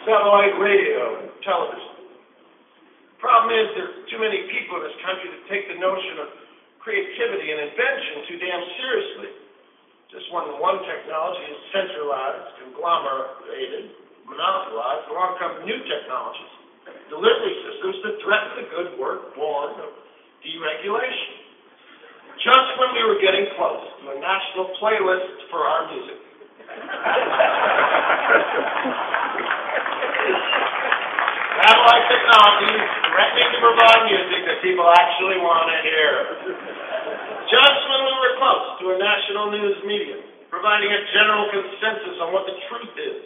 satellite radio, and television. The problem is there's too many people in this country that take the notion of creativity and invention too damn seriously. Just when one technology is centralized, conglomerated, monopolized, along come new technologies, delivery systems that threaten the good work born of deregulation. Just when we were getting close to a national playlist for our music, satellite technology is threatening to provide music that people actually want to hear. Just when we were close to a national news media, providing a general consensus on what the truth is,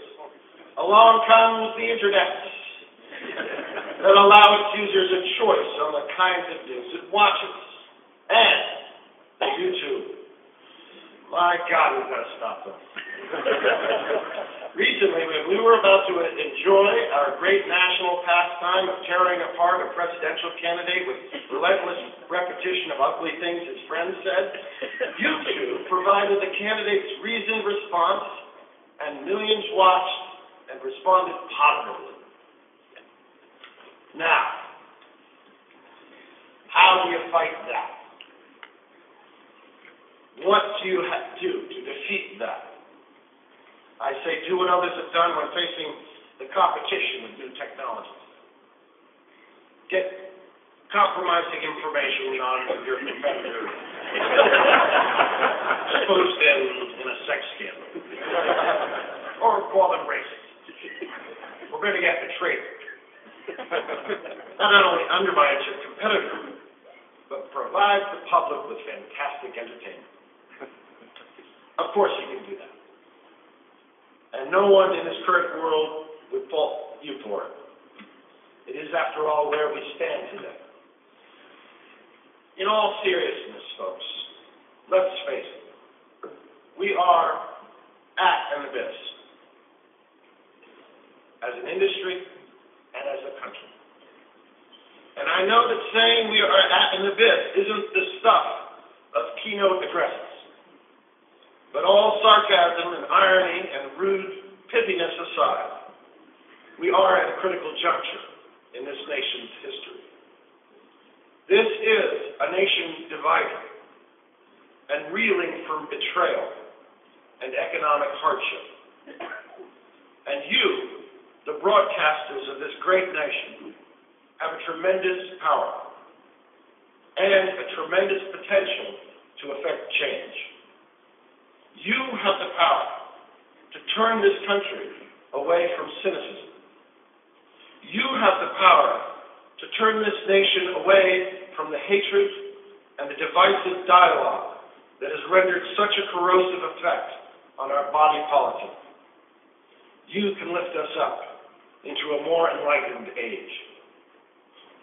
along comes the internet that allow its users a choice on the kinds of news it watches. And YouTube. My God, we've got to stop them. Recently, when we were about to enjoy our great national pastime of tearing apart a presidential candidate with relentless repetition of ugly things his friends said, YouTube provided the candidate's reasoned response, and millions watched and responded positively. Now, how do you fight that? What do you do to defeat that? I say do what others have done when facing the competition of new technologies. Get compromising information on your competitors. Expose them in a sex scandal. Or call them racist. We're going to get betrayed. Not only undermines your competitor, but provides the public with fantastic entertainment. Of course you can do that. And no one in this current world would fault you for it. It is, after all, where we stand today. In all seriousness, folks, let's face it. We are at an abyss. As an industry and as a country. And I know that saying we are at an abyss isn't the stuff of keynote addresses. But all sarcasm and irony and rude pithiness aside, we are at a critical juncture in this nation's history. This is a nation divided and reeling from betrayal and economic hardship. And you, the broadcasters of this great nation, have a tremendous power and a tremendous potential to affect change. You have the power to turn this country away from cynicism. You have the power to turn this nation away from the hatred and the divisive dialogue that has rendered such a corrosive effect on our body politic. You can lift us up into a more enlightened age.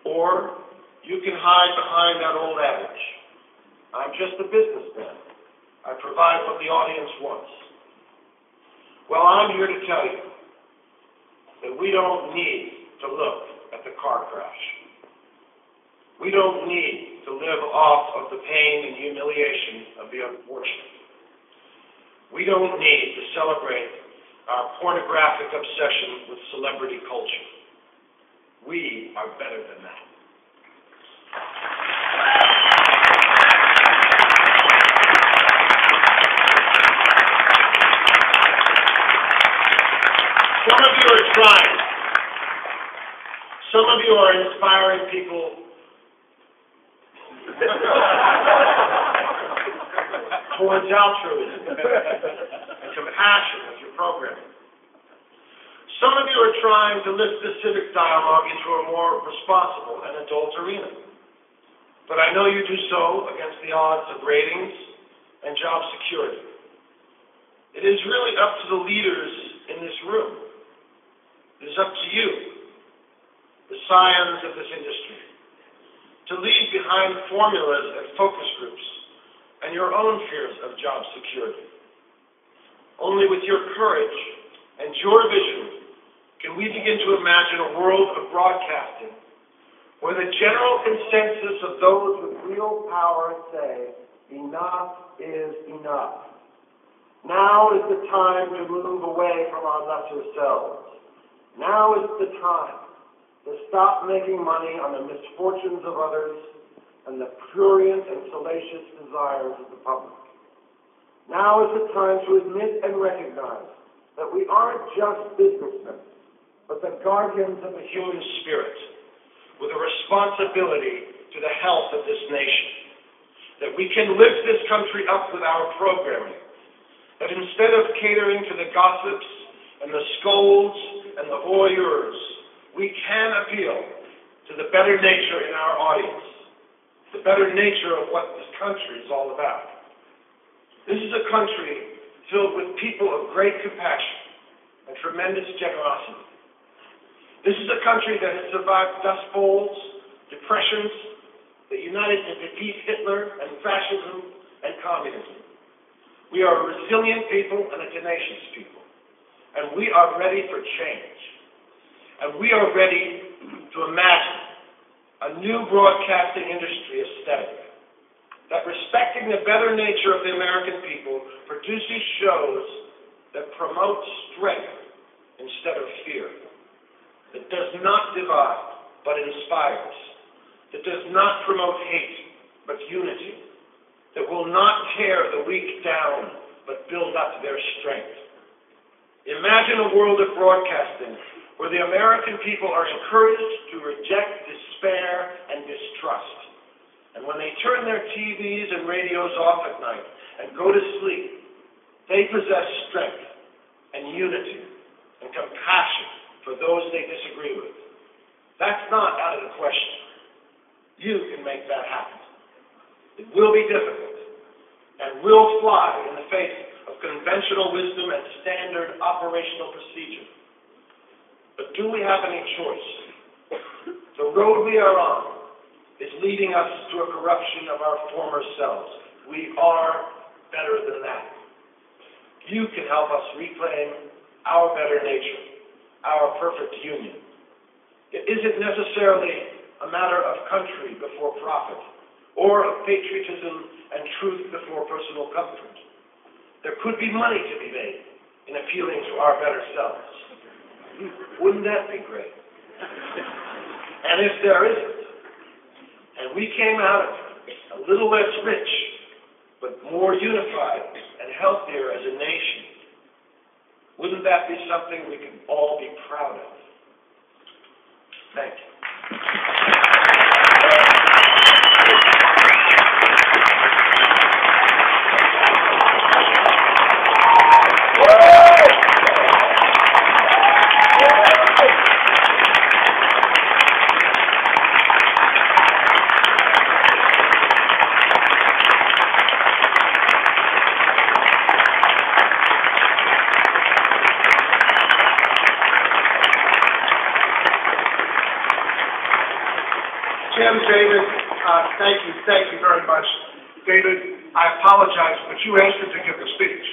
Or you can hide behind that old adage, I'm just a businessman. I provide what the audience wants. Well, I'm here to tell you that we don't need to look at the car crash. We don't need to live off of the pain and humiliation of the unfortunate. We don't need to celebrate our pornographic obsession with celebrity culture. We are better than that. Some of you are trying. Some of you are inspiring people towards altruism and compassion with your programming. Some of you are trying to lift the civic dialogue into a more responsible and adult arena. But I know you do so against the odds of ratings and job security. It is really up to the leaders in this room. It is up to you, the scions of this industry, to leave behind formulas and focus groups and your own fears of job security. Only with your courage and your vision can we begin to imagine a world of broadcasting where the general consensus of those with real power say, enough is enough. Now is the time to move away from our lesser selves Now is the time to stop making money on the misfortunes of others and the prurient and salacious desires of the public. Now is the time to admit and recognize that we aren't just businessmen, but the guardians of the human spirit, with a responsibility to the health of this nation. That we can lift this country up with our programming. That instead of catering to the gossips and the scolds and the voyeurs, we can appeal to the better nature in our audience, the better nature of what this country is all about. This is a country filled with people of great compassion and tremendous generosity. This is a country that has survived dust bowls, depressions, that united to defeat Hitler and fascism and communism. We are a resilient people and a tenacious people. And we are ready for change. And we are ready to imagine a new broadcasting industry aesthetic that, respecting the better nature of the American people, produces shows that promote strength instead of fear, that does not divide but inspires, that does not promote hate but unity, that will not tear the weak down but build up their strength. Imagine a world of broadcasting where the American people are encouraged to reject despair and distrust. And when they turn their TVs and radios off at night and go to sleep, they possess strength and unity and compassion for those they disagree with. That's not out of the question. You can make that happen. It will be difficult and will fly in the face of conventional wisdom and standard operational procedure. But do we have any choice? The road we are on is leading us to a corruption of our former selves. We are better than that. You can help us reclaim our better nature, our perfect union. It isn't necessarily a matter of country before profit, or of patriotism and truth before personal comfort. There could be money to be made in appealing to our better selves. Wouldn't that be great? And if there isn't, and we came out of it a little less rich, but more unified and healthier as a nation, wouldn't that be something we could all be proud of? Thank you. Jim, David, thank you very much. David, I apologize, but you asked him to give the speech.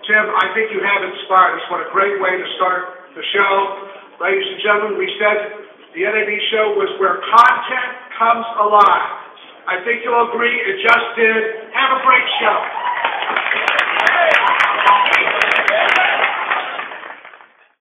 Jim, I think you have inspired us. What a great way to start the show. Ladies and gentlemen, we said the NAB show was where content comes alive. I think you'll agree it just did. Have a great show.